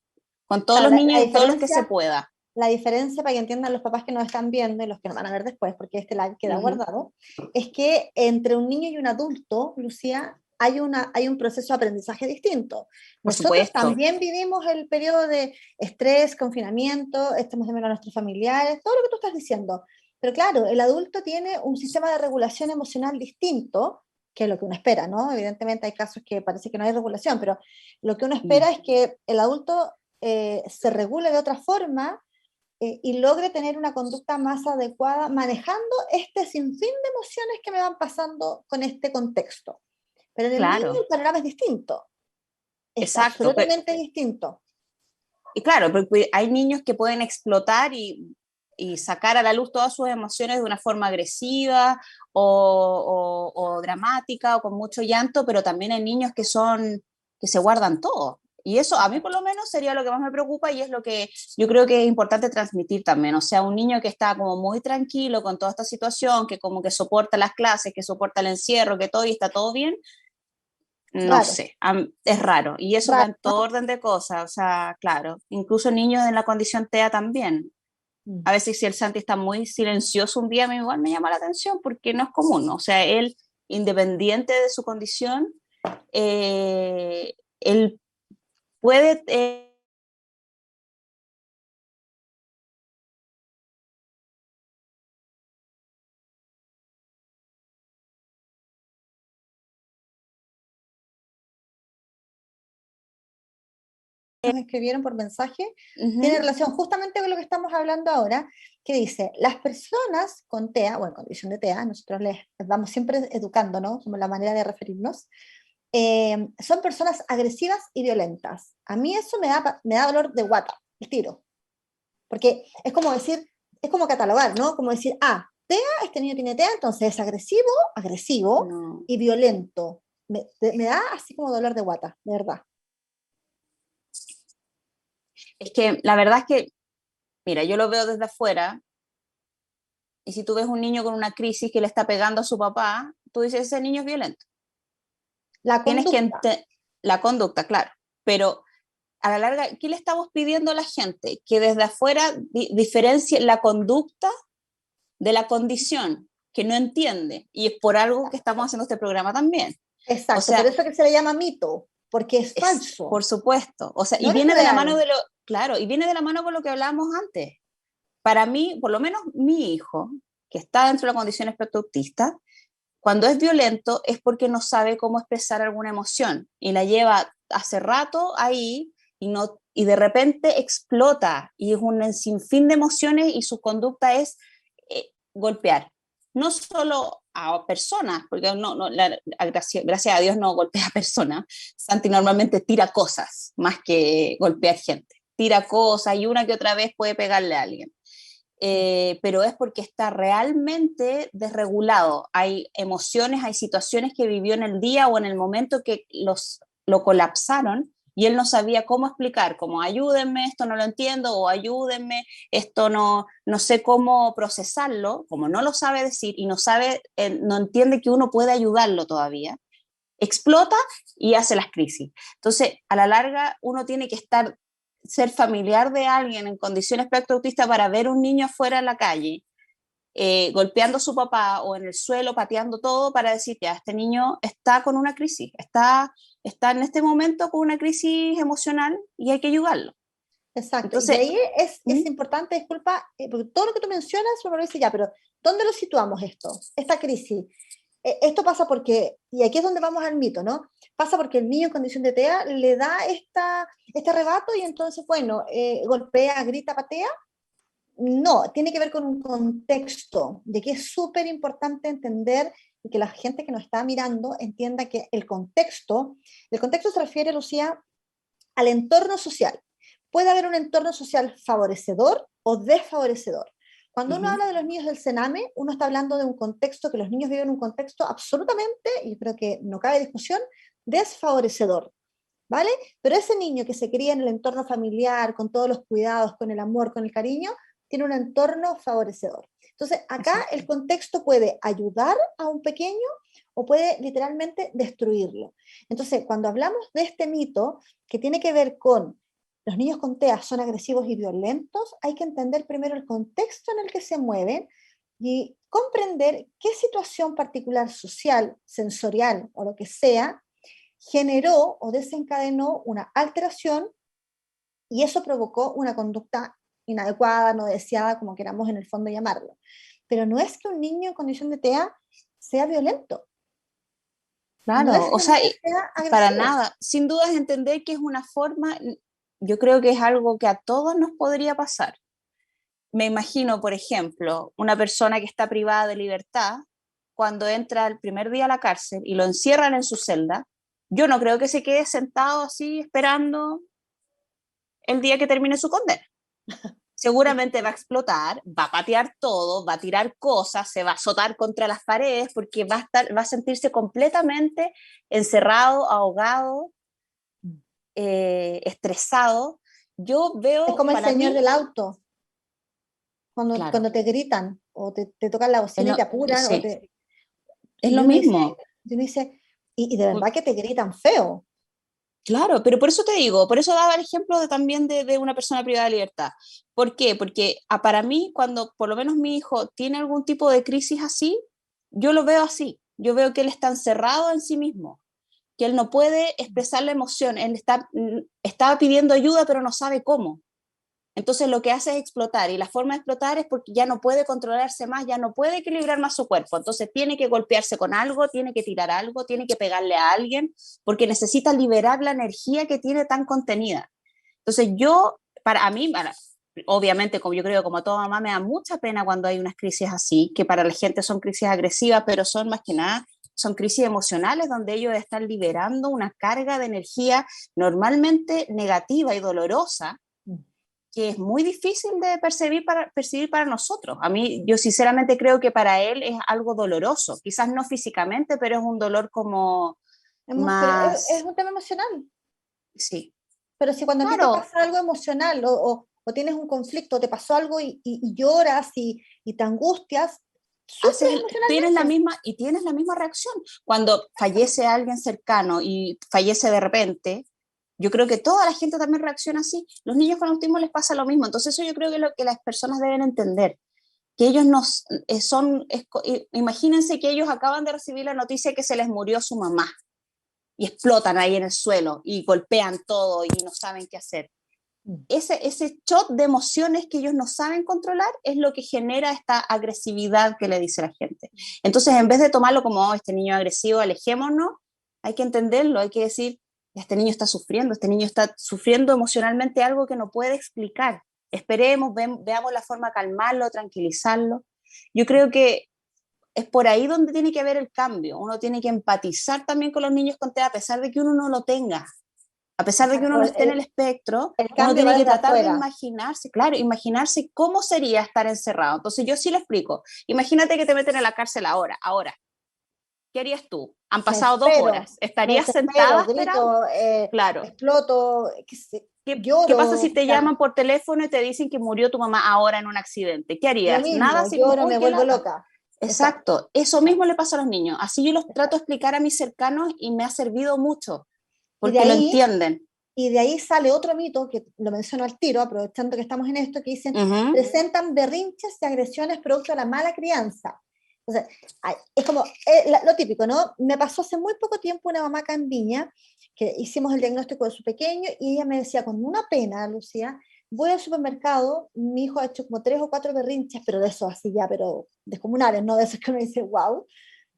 con todos Claro, los niños y todos los que se pueda. la diferencia para que entiendan los papás que nos están viendo y los que nos van a ver después, porque este live queda Ujú. guardado, es que entre un niño y un adulto, Lucía, hay un proceso de aprendizaje distinto. Por Nosotros supuesto, también vivimos el periodo de estrés, confinamiento, estamos de menos a nuestros familiares, todo lo que tú estás diciendo. Pero claro, el adulto tiene un sistema de regulación emocional distinto, que es lo que uno espera, ¿no? Evidentemente hay casos que parece que no hay regulación, pero lo que uno mm, espera es que el adulto se regule de otra forma y logre tener una conducta más adecuada, manejando este sinfín de emociones que me van pasando con este contexto. Pero en el niño claro, el panorama es distinto, es exacto. absolutamente distinto. Y claro, porque hay niños que pueden explotar y sacar a la luz todas sus emociones de una forma agresiva o dramática o con mucho llanto, pero también hay niños que se guardan todo. Y eso a mí por lo menos sería lo que más me preocupa y es lo que yo creo que es importante transmitir también. O sea, un niño que está como muy tranquilo con toda esta situación, que como que soporta las clases, que soporta el encierro, que todo y está todo bien, no Raro, sé, es raro. Y eso va raro, en ¿no? todo orden de cosas, o sea, claro, incluso niños en la condición TEA también. Mm. A veces si el Santi está muy silencioso un día, a mí igual me llama la atención porque no es común, ¿no? O sea, él, independiente de su condición, él puede... Nos escribieron por mensaje, tiene ujú, relación justamente con lo que estamos hablando ahora, que dice, las personas con TEA, o en condición de TEA, nosotros les vamos siempre educando, ¿no? Como la manera de referirnos, son personas agresivas y violentas. A mí eso me da dolor de guata, el tiro. Porque es como decir, es como catalogar, ¿no? Como decir, ah, TEA, este niño tiene TEA, entonces es agresivo, agresivo no. y violento. Me da así como dolor de guata, de verdad. Es que la verdad es que, mira, yo lo veo desde afuera Y si tú ves un niño con una crisis que le está pegando a su papá, tú dices, ese niño es violento. La Tienes que conducta. la conducta, claro, pero a la larga, ¿qué le estamos pidiendo a la gente? Que desde afuera diferencie la conducta de la condición, que no entiende, y es por algo que estamos haciendo este programa también. O Exacto, por sea, eso que se le llama mito, porque es es, falso, por supuesto, o sea, no y es viene de la mano real. de lo, claro, y viene de la mano con lo que hablábamos antes. Para mí, por lo menos mi hijo, que está dentro de la condición espectro autista, cuando es violento es porque no sabe cómo expresar alguna emoción y la lleva hace rato ahí y de repente explota y es un sinfín de emociones y su conducta es golpear. No solo a personas, porque gracias a Dios no golpea a personas. Santi normalmente tira cosas más que golpear gente. Tira cosas y una que otra vez puede pegarle a alguien. Pero es porque está realmente desregulado. Hay emociones, hay situaciones que vivió en el día o en el momento que lo colapsaron y él no sabía cómo explicar, como ayúdenme, esto no lo entiendo, o ayúdenme, esto no sé cómo procesarlo, como no lo sabe decir y no sabe, no entiende que uno puede ayudarlo todavía, explota y hace las crisis. Entonces, a la larga, uno tiene que ser familiar de alguien en condiciones preautistas para ver un niño afuera en la calle, golpeando a su papá o en el suelo, pateando todo, para decir, ya, este niño está con una crisis, está en este momento con una crisis emocional y hay que ayudarlo. Exacto, y Entonces, ahí es importante, disculpa, porque todo lo que tú mencionas, uno dice ya, pero ¿dónde lo situamos esto, esta crisis? Esto pasa porque, y aquí es donde vamos al mito, ¿no? Pasa porque el niño en condición de TEA le da este arrebato y entonces, bueno, golpea, grita, patea. No, tiene que ver con un contexto, de que es súper importante entender y que la gente que nos está mirando entienda que el contexto se refiere, Lucía, al entorno social. Puede haber un entorno social favorecedor o desfavorecedor. Cuando uno habla de los niños del Sename, uno está hablando de un contexto, que los niños viven en un contexto absolutamente, y creo que no cabe discusión, desfavorecedor, ¿vale? Pero ese niño que se cría en el entorno familiar, con todos los cuidados, con el amor, con el cariño, tiene un entorno favorecedor. Entonces, acá el contexto puede ayudar a un pequeño o puede literalmente destruirlo. Entonces, cuando hablamos de este mito que tiene que ver con los niños con TEA son agresivos y violentos, hay que entender primero el contexto en el que se mueven y comprender qué situación particular social, sensorial o lo que sea, generó o desencadenó una alteración y eso provocó una conducta inadecuada, no deseada, como queramos en el fondo llamarlo. Pero no es que un niño en condición de TEA sea violento, no claro, es o que un sea, niño sea para agresivo. nada, sin duda es entender que es una forma, yo creo que es algo que a todos nos podría pasar. Me imagino, por ejemplo, una persona que está privada de libertad, cuando entra el primer día a la cárcel y lo encierran en su celda, yo no creo que se quede sentado así esperando el día que termine su condena. Seguramente va a explotar, va a patear todo, va a tirar cosas, se va a azotar contra las paredes porque va a sentirse completamente encerrado, ahogado, estresado. Yo Es veo, como el para señor mí, del auto, claro, cuando te gritan o te tocan la es bocina y lo, te apuran, sí, es y lo mismo. uno dice y de verdad que te gritan feo. Claro, pero por eso te digo, por eso daba el ejemplo también de una persona privada de libertad. ¿Por qué? Porque para mí, cuando por lo menos mi hijo tiene algún tipo de crisis así, yo lo veo así. Yo veo que él está encerrado en sí mismo, que él no puede expresar la emoción, él estaba pidiendo ayuda pero no sabe cómo. Entonces lo que hace es explotar y la forma de explotar es porque ya no puede controlarse más, ya no puede equilibrar más su cuerpo. Entonces tiene que golpearse con algo, tiene que tirar algo, tiene que pegarle a alguien porque necesita liberar la energía que tiene tan contenida. Entonces para mí, obviamente, como yo creo, como toda mamá, me da mucha pena cuando hay unas crisis así, que para la gente son crisis agresivas, pero son más que nada, son crisis emocionales donde ellos están liberando una carga de energía normalmente negativa y dolorosa que es muy difícil de percibir para nosotros. A mí, yo sinceramente creo que para él es algo doloroso, quizás no físicamente, pero es un dolor como Pero es más, un tema emocional. sí, Pero si cuando a ti te claro, pasa algo emocional o tienes un conflicto, te pasó algo y lloras y te angustias, tienes la misma reacción. Cuando fallece alguien cercano y fallece de repente, yo creo que toda la gente también reacciona así. Los niños con autismo les pasa lo mismo. Entonces eso yo creo que es lo que las personas deben entender, que ellos no son, imagínense que ellos acaban de recibir la noticia que se les murió su mamá y explotan ahí en el suelo y golpean todo y no saben qué hacer. Ese shot de emociones que ellos no saben controlar es lo que genera esta agresividad que le dice la gente. Entonces, en vez de tomarlo como, oh, este niño agresivo, alejémonos, hay que entenderlo, hay que decir, este niño está sufriendo emocionalmente algo que no puede explicar. Esperemos, veamos la forma de calmarlo, tranquilizarlo. Yo creo que es por ahí donde tiene que haber el cambio. Uno tiene que empatizar también con los niños con TEA, a pesar de que uno no lo tenga. A pesar de que uno no esté en el espectro, uno tiene que tratar de imaginarse, claro, imaginarse cómo sería estar encerrado. Entonces yo sí le explico, imagínate que te meten en la cárcel ahora, ¿qué harías tú? Han pasado 2 horas, ¿estarías sentada esperando? Claro. Exploto, ¿Qué pasa si te llaman por teléfono y te dicen que murió tu mamá ahora en un accidente? ¿Qué harías? Lo mismo, nada, lloro, me vuelvo loca. Exacto, eso mismo le pasa a los niños. Así yo los trato de explicar a mis cercanos y me ha servido mucho. Porque lo entienden. Y de ahí sale otro mito, que lo menciono al tiro, aprovechando que estamos en esto, que dicen, presentan berrinches y agresiones producto de la mala crianza. O sea, es como lo típico, ¿no? Me pasó hace muy poco tiempo una mamá acá en Viña, que hicimos el diagnóstico de su pequeño, y ella me decía con una pena, Lucía, voy al supermercado, mi hijo ha hecho como 3 o 4 berrinches, pero de esos así ya, pero descomunales, ¿no? De esos que uno dice, wow.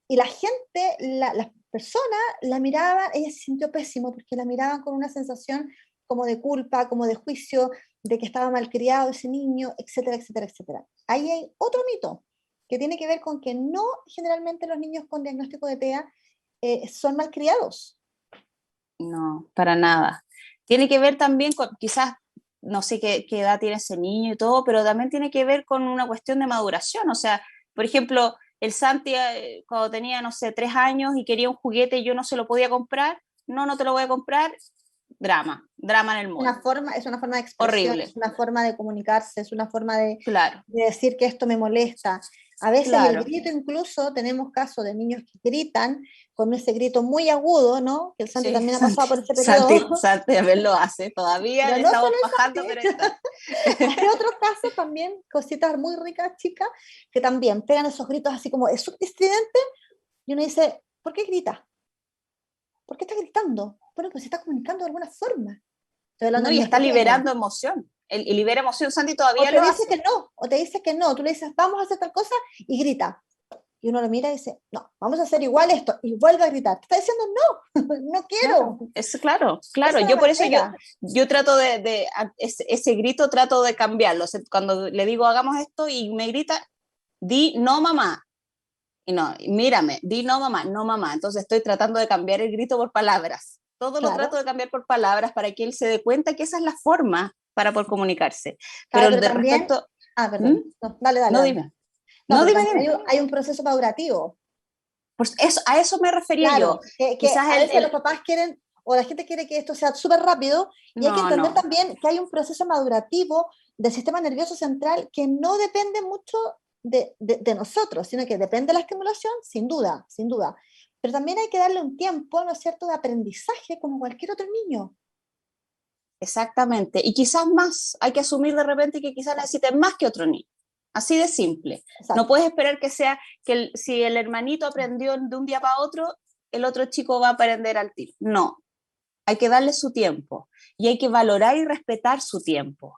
Y la gente, las personas la miraban, ella se sintió pésimo porque la miraban con una sensación como de culpa, como de juicio, de que estaba malcriado ese niño, etcétera, etcétera, etcétera. Ahí hay otro mito que tiene que ver con que no generalmente los niños con diagnóstico de TEA son malcriados. No, para nada. Tiene que ver también con, quizás, no sé qué edad tiene ese niño y todo, pero también tiene que ver con una cuestión de maduración. O sea, por ejemplo, el Santi, cuando tenía, no sé, 3 años y quería un juguete y yo no se lo podía comprar, no te lo voy a comprar, drama en el mundo. Es una forma de expresión, horrible. Es una forma de comunicarse, es una forma de claro. decir que esto me molesta. A veces claro. el grito, incluso tenemos casos de niños que gritan con ese grito muy agudo, ¿no? Que el Santi también ha pasado por ese periodo. Santi a ver lo hace, todavía le estamos bajando, pero está. Hay otros casos también, cositas muy ricas, chicas, que también pegan esos gritos así como es estridente, y uno dice, ¿por qué grita? ¿Por qué está gritando? Bueno, pues se está comunicando de alguna forma. No, y está liberando emoción. Y libera emoción, Santi todavía lo hace. O te dice que no, tú le dices, vamos a hacer tal cosa, y grita. Y uno lo mira y dice, no, vamos a hacer igual esto, y vuelve a gritar. Te está diciendo, no, no quiero. Claro. Yo por eso yo trato ese grito trato de cambiarlo. O sea, cuando le digo, hagamos esto, y me grita, di no, mamá. Y no, mírame, di no, mamá, no, mamá. Entonces estoy tratando de cambiar el grito por palabras. Todo lo trato de cambiar por palabras para que él se dé cuenta que esa es la forma para poder comunicarse. Pero de también, respecto... perdón. No, dale. No, dime. Hay un proceso madurativo. Pues a eso me refería yo. Que quizás a veces los papás quieren, o la gente quiere que esto sea súper rápido, y hay que entender también que hay un proceso madurativo del sistema nervioso central que no depende mucho de nosotros, sino que depende de la estimulación, sin duda. Pero también hay que darle un tiempo, ¿no es cierto?, de aprendizaje como cualquier otro niño. Exactamente. Y quizás más, hay que asumir de repente que quizás necesiten más que otro niño. Así de simple. Exacto. No puedes esperar que sea que si el hermanito aprendió de un día para otro, el otro chico va a aprender al tiro. No. Hay que darle su tiempo y hay que valorar y respetar su tiempo.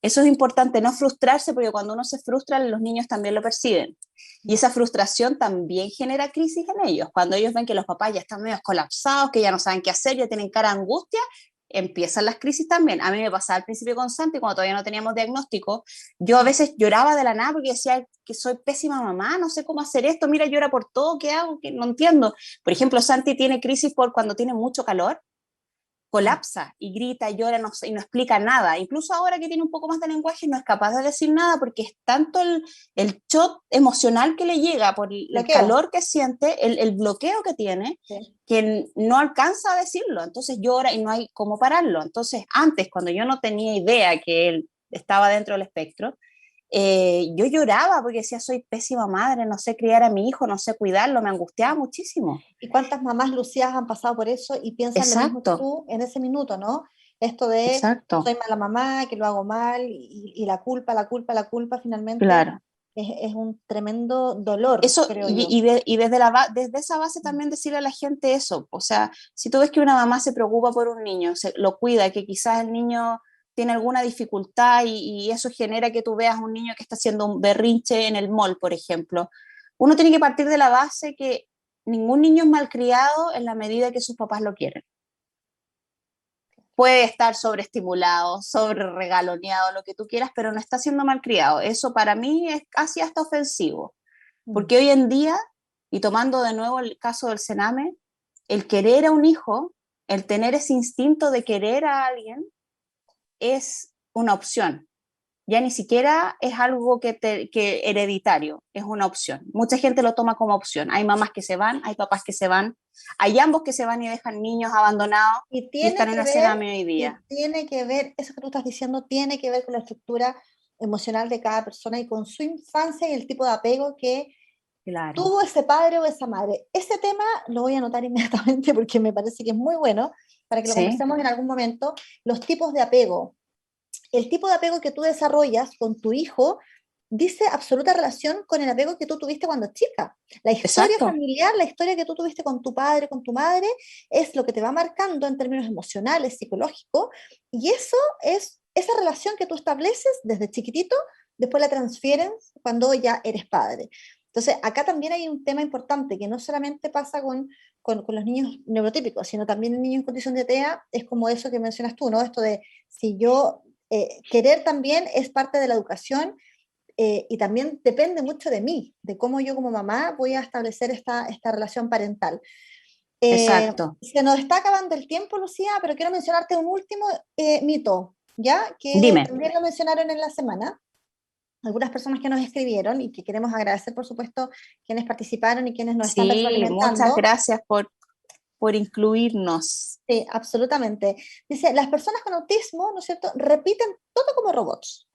Eso es importante, no frustrarse, porque cuando uno se frustra, los niños también lo perciben. Y esa frustración también genera crisis en ellos. Cuando ellos ven que los papás ya están medio colapsados, que ya no saben qué hacer, ya tienen cara de angustia, empiezan las crisis también. A mí me pasaba al principio con Santi, cuando todavía no teníamos diagnóstico, yo a veces lloraba de la nada porque decía que soy pésima mamá, no sé cómo hacer esto, mira, llora por todo, ¿qué hago? Que no entiendo. Por ejemplo, Santi tiene crisis por cuando tiene mucho calor, colapsa y grita, llora y no explica nada. Incluso ahora que tiene un poco más de lenguaje no es capaz de decir nada porque es tanto el shock emocional que le llega por el calor que siente, el bloqueo que tiene, que no alcanza a decirlo. Entonces llora y no hay cómo pararlo. Entonces antes, cuando yo no tenía idea que él estaba dentro del espectro, yo lloraba porque decía, soy pésima madre, no sé criar a mi hijo, no sé cuidarlo, me angustiaba muchísimo. ¿Y cuántas mamás Lucías han pasado por eso y piensan lo mismo que Exacto, tú en ese minuto, ¿no? Esto de exacto, soy mala mamá, que lo hago mal y la culpa finalmente claro. es un tremendo dolor, Eso, creo yo. y desde esa base también decirle a la gente eso, o sea, si tú ves que una mamá se preocupa por un niño, lo cuida, que quizás el niño tiene alguna dificultad y eso genera que tú veas un niño que está haciendo un berrinche en el mall, por ejemplo, uno tiene que partir de la base que ningún niño es malcriado en la medida que sus papás lo quieren. Puede estar sobreestimulado, sobre regaloneado, lo que tú quieras, pero no está siendo malcriado. Eso para mí es casi hasta ofensivo. Mm. Porque hoy en día, y tomando de nuevo el caso del Sename, el querer a un hijo, el tener ese instinto de querer a alguien, es una opción. Ya ni siquiera es algo que hereditario, es una opción. Mucha gente lo toma como opción. Hay mamás que se van, hay papás que se van, hay ambos que se van y dejan niños abandonados Y y tiene están en que el ver, Sename hoy día. eso que tú estás diciendo, tiene que ver con la estructura emocional de cada persona y con su infancia y el tipo de apego que Claro. tuvo ese padre o esa madre. Ese tema lo voy a anotar inmediatamente porque me parece que es muy bueno para que lo Sí, conversemos en algún momento. Los tipos de apego. El tipo de apego que tú desarrollas con tu hijo dice absoluta relación con el apego que tú tuviste cuando chica. La historia exacto, familiar, la historia que tú tuviste con tu padre, con tu madre, es lo que te va marcando en términos emocionales, psicológicos, y eso es esa relación que tú estableces desde chiquitito, después la transfieres cuando ya eres padre. Entonces, acá también hay un tema importante que no solamente pasa con los niños neurotípicos, sino también en niños en condición de TEA, es como eso que mencionas tú, ¿no? Esto de si yo, querer también es parte de la educación, y también depende mucho de mí, de cómo yo como mamá voy a establecer esta relación parental. exacto. Se nos está acabando el tiempo, Lucía, pero quiero mencionarte un último mito, ¿ya? Que Dime. también lo mencionaron en la semana, algunas personas que nos escribieron y que queremos agradecer, por supuesto, quienes participaron y quienes nos están Sí, muchas retroalimentando. gracias por incluirnos. Sí, absolutamente. Dice, las personas con autismo, ¿no es cierto?, repiten todo como robots.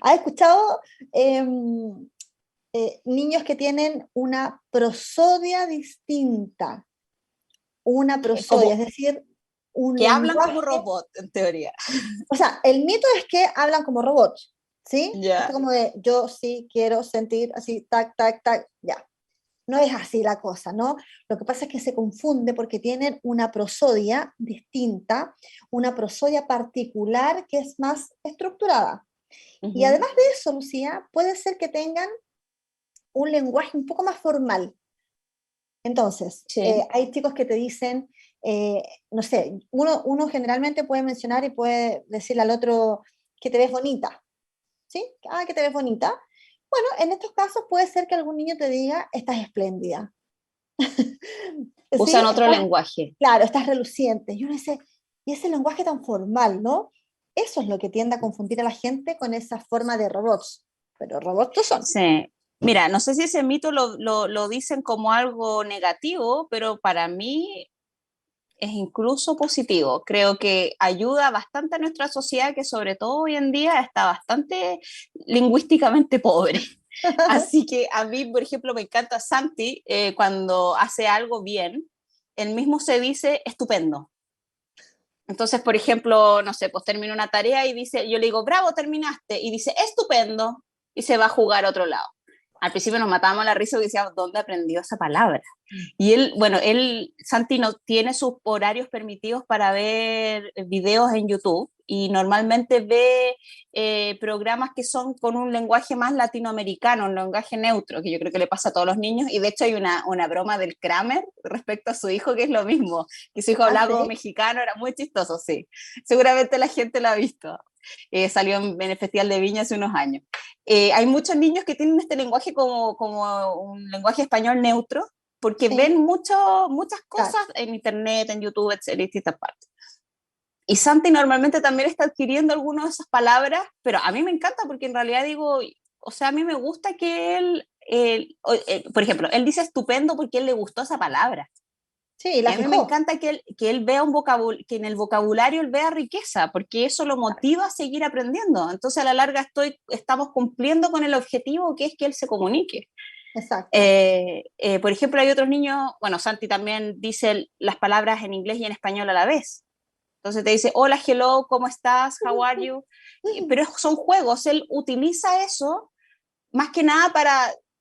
¿Has escuchado eh, niños que tienen una prosodia distinta? Una prosodia, es Como decir, un que hablan como lenguaje. robot, en teoría. O sea, el mito es que hablan como robots, ¿sí? Esto Ya. como de yo sí quiero sentir así, tac, tac, tac, ya. No es así la cosa, ¿no? Lo que pasa es que se confunde porque tienen una prosodia distinta, una prosodia particular que es más estructurada. Y Ujú. además de eso, Lucía, puede ser que tengan un lenguaje un poco más formal. Entonces, Sí. hay chicos que te dicen, no sé, uno generalmente puede mencionar y puede decirle al otro que te ves bonita, ¿sí? Ah, que te ves bonita. Bueno, en estos casos puede ser que algún niño te diga, estás espléndida, ¿sí? Usan otro Estás, lenguaje. claro, estás reluciente. Y uno dice, y ese lenguaje tan formal, ¿no? Eso es lo que tiende a confundir a la gente con esa forma de robots. Pero robots no son. Sí. Mira, no sé si ese mito lo dicen como algo negativo, pero para mí es incluso positivo. Creo que ayuda bastante a nuestra sociedad, que sobre todo hoy en día está bastante lingüísticamente pobre. Así que a mí, por ejemplo, me encanta Santi cuando hace algo bien, él mismo se dice estupendo. Entonces, por ejemplo, no sé, pues termina una tarea y dice, yo le digo, bravo, terminaste, y dice, estupendo, y se va a jugar a otro lado. Al principio nos matábamos la risa y decíamos, ¿dónde aprendió esa palabra? Y él, bueno, Santi no tiene sus horarios permitidos para ver videos en YouTube y normalmente ve programas que son con un lenguaje más latinoamericano, un lenguaje neutro, que yo creo que le pasa a todos los niños. Y de hecho hay una broma del Kramer respecto a su hijo que es lo mismo, que su hijo ¿Ah, hablaba como sí? mexicano, era muy chistoso, sí. Seguramente la gente lo ha visto. Salió en el Festival de Viña hace unos años. Hay muchos niños que tienen este lenguaje como un lenguaje español neutro, porque Sí, ven muchas claro. cosas en internet, en YouTube, en distintas partes. Y Santi normalmente también está adquiriendo algunas de esas palabras, pero a mí me encanta porque en realidad digo, o sea, a mí me gusta que por ejemplo, él dice estupendo porque a él le gustó esa palabra. Sí, Y la a mí me fijó. encanta que él vea que en el vocabulario él vea riqueza, porque eso lo motiva a seguir aprendiendo. Entonces, a la larga estamos cumpliendo con el objetivo que es que él se comunique. Exacto. Por ejemplo, hay otros niños, bueno, Santi también dice las palabras en inglés y en español a la vez. Entonces te dice, hola, hello, ¿cómo estás? How are you? Pero son juegos, él utiliza eso más que nada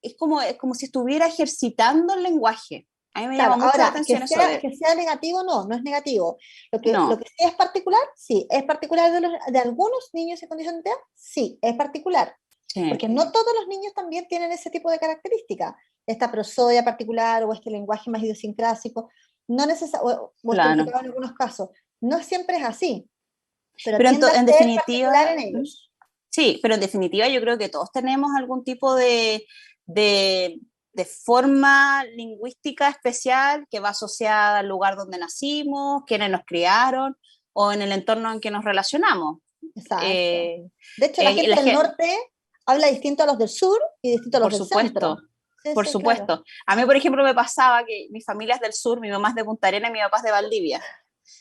es como si estuviera ejercitando el lenguaje. A mí me Claro, llama mucho la ahora, atención eso de, que sea negativo, no, no es negativo. Lo no, que sí es particular, sí, es particular de algunos niños en condición de TEA, sí, es particular. sí, Porque no todos los niños también tienen ese tipo de características, esta prosodia particular o este lenguaje más idiosincrásico, no o claro. estereotipado en algunos casos. No siempre es así, pero Pero tiende a en ser particular definitiva, en ellos. sí, pero en definitiva yo creo que todos tenemos algún tipo de, de forma lingüística especial que va asociada al lugar donde nacimos, quienes nos criaron o en el entorno en que nos relacionamos. Exacto. Eh, De hecho, la gente la del norte habla distinto a los del sur y distinto a los por del supuesto, centro. Sí, por sí, claro. supuesto. A mí, por ejemplo, me pasaba que mi familia es del sur, mi mamá es de Punta Arenas y mi papá es de Valdivia.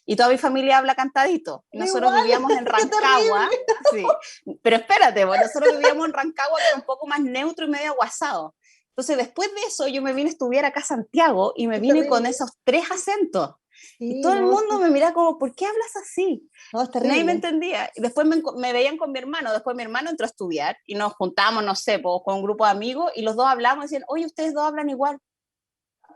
Y toda mi familia habla cantadito. Nosotros Igual, vivíamos en qué Rancagua, terrible. sí. Pero espérate, bueno, nosotros vivíamos en Rancagua, que era un poco más neutro y medio aguasado. Entonces, después de eso, yo me vine a estudiar acá a Santiago y me Qué vine con terrible. esos tres acentos. Y Sí, todo el no, mundo sí. me miraba como, ¿por qué hablas así? No, es Nadie me terrible. entendía. Y después me veían con mi hermano. Después mi hermano entró a estudiar y nos juntamos, no sé, pues, con un grupo de amigos y los dos hablamos y decían, oye, ustedes dos hablan igual.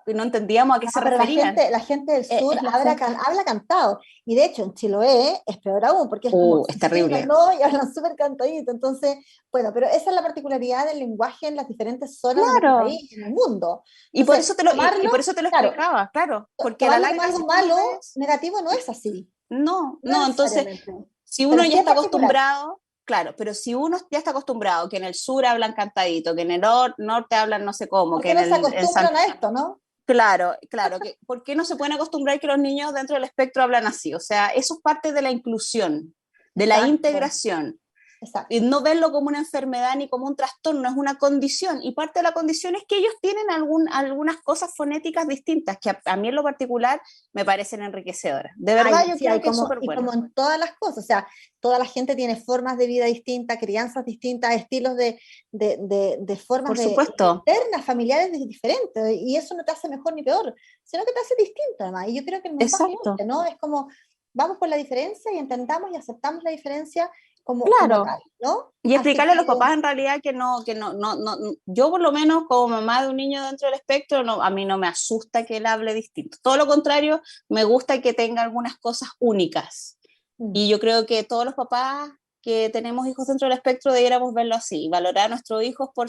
Y no entendíamos a qué No, se pero referían. la gente del sur Es la acento. habla cantado. Y de hecho, en Chiloé es peor aún, porque es como, Es sí, sí, no, terrible. no, y hablan súper cantadito. Entonces, bueno, pero esa es la particularidad del lenguaje en las diferentes zonas de nuestro Claro. país, en el mundo. Y por Entonces, eso y tomarlo, por eso te lo claro, explicaba, claro. Porque a la tomarlo como larga, algo si tú lo malo, ves, negativo, no es así. no, No no. Entonces, necesariamente. si Pero uno ya sí es está particular. acostumbrado, claro, pero si uno ya está acostumbrado que en el sur hablan cantadito, que en el norte hablan no sé cómo, ¿Por que qué en no se el en acostumbran San... a esto, no? Claro, claro, que, ¿por qué no se pueden acostumbrar que los niños dentro del espectro hablan así? O sea, eso es parte de la inclusión, de la Exacto, integración. Y exacto. no verlo como una enfermedad ni como un trastorno, es una condición. Y parte de la condición es que ellos tienen algunas cosas fonéticas distintas que a mí en lo particular me parecen enriquecedoras. De verdad Hay, yo sí, creo hay que es súper y bueno. como en todas las cosas, o sea, toda la gente tiene formas de vida distintas, crianzas distintas, estilos de formas Por supuesto, internas, familiares diferentes, y eso no te hace mejor ni peor, sino que te hace distinto además. Y yo creo que el mensaje es exacto, este, ¿no? Es como, vamos por la diferencia y entendamos y aceptamos la diferencia como claro. tal, ¿no? Y Así explicarle a los que, papás en realidad yo por lo menos como mamá de un niño dentro del espectro, no, a mí no me asusta que él hable distinto. Todo lo contrario, me gusta que tenga algunas cosas únicas. mm, Y yo creo que todos los papás que tenemos hijos dentro del espectro debiéramos verlo así, valorar a nuestros hijos por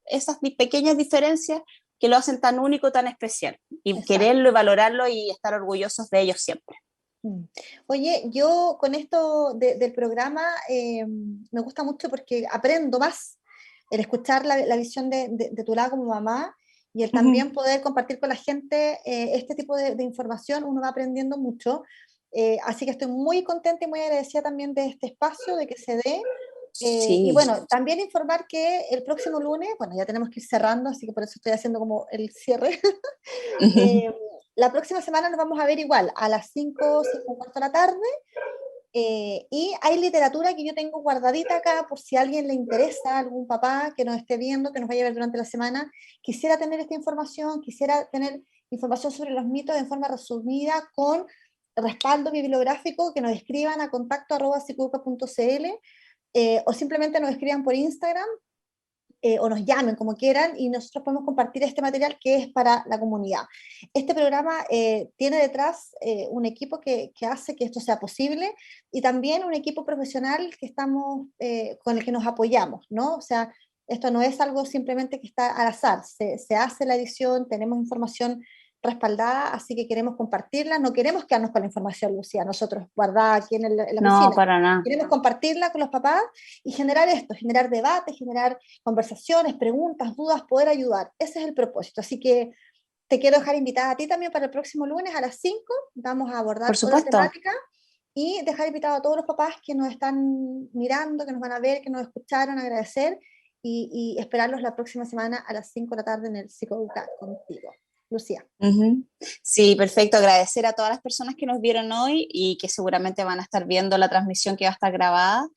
esas pequeñas diferencias que lo hacen tan único, tan especial, y quererlo y exacto. valorarlo y estar orgullosos de ellos siempre. Mm. Oye, yo con esto del programa me gusta mucho porque aprendo más el escuchar la visión de tu lado como mamá y el también poder compartir con la gente este tipo de información, uno va aprendiendo mucho. Así que estoy muy contenta y muy agradecida también de este espacio, de que se dé. Y Sí. bueno, también informar que el próximo lunes, bueno, ya tenemos que ir cerrando, así que por eso estoy haciendo como el cierre. Eh, la próxima semana nos vamos a ver igual, a las 5, 5 y cuarto de la tarde. Y hay literatura que yo tengo guardadita acá por si a alguien le interesa, algún papá que nos esté viendo, que nos vaya a ver durante la semana, quisiera tener esta información, quisiera tener información sobre los mitos en forma resumida con respaldo bibliográfico, que nos escriban a contacto@psicuca.cl o simplemente nos escriban por Instagram o nos llamen como quieran y nosotros podemos compartir este material que es para la comunidad. Este programa tiene detrás un equipo que hace que esto sea posible y también un equipo profesional que estamos, con el que nos apoyamos, ¿no? O sea, esto no es algo simplemente que está al azar, se hace la edición, tenemos información respaldada, así que queremos compartirla, no queremos quedarnos con la información, Lucía, nosotros guardada aquí en la No, oficina, para nada. queremos compartirla con los papás y generar esto, generar debate, generar conversaciones, preguntas, dudas, poder ayudar. Ese es el propósito. Así que te quiero dejar invitada a ti también para el próximo lunes a las 5. Vamos a Por abordar otra supuesto. temática y dejar invitado a todos los papás que nos están mirando, que nos van a ver, que nos escucharon, agradecer y esperarlos la próxima semana a las 5 de la tarde en el Psicoeduca contigo. Lucía. Sí, perfecto. Agradecer a todas las personas que nos vieron hoy y que seguramente van a estar viendo la transmisión que va a estar grabada.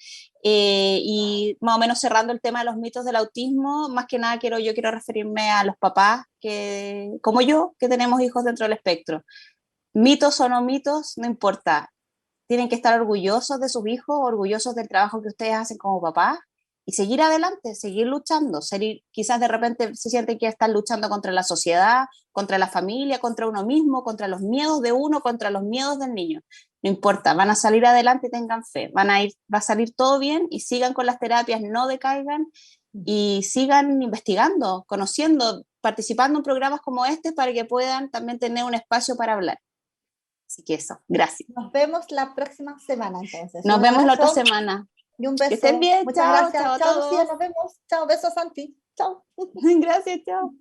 Y más o menos cerrando el tema de los mitos del autismo, más que nada yo quiero referirme a los papás que, como yo, que tenemos hijos dentro del espectro. Mitos o no mitos, no importa. Tienen que estar orgullosos de sus hijos, orgullosos del trabajo que ustedes hacen como papás y seguir adelante, seguir luchando. Quizás de repente se sienten que están luchando contra la sociedad, contra la familia, contra uno mismo, contra los miedos de uno, contra los miedos del niño. No importa, van a salir adelante, tengan fe, va a salir todo bien y sigan con las terapias, no decaigan y sigan investigando, conociendo, participando en programas como este para que puedan también tener un espacio para hablar. Así que eso, gracias. Nos vemos la próxima semana entonces. Nos vemos la otra semana. Y un beso. Que estén bien. Muchas gracias. Chao, Lucía, nos vemos. Chao, besos, Santi. Chao. Gracias, chao.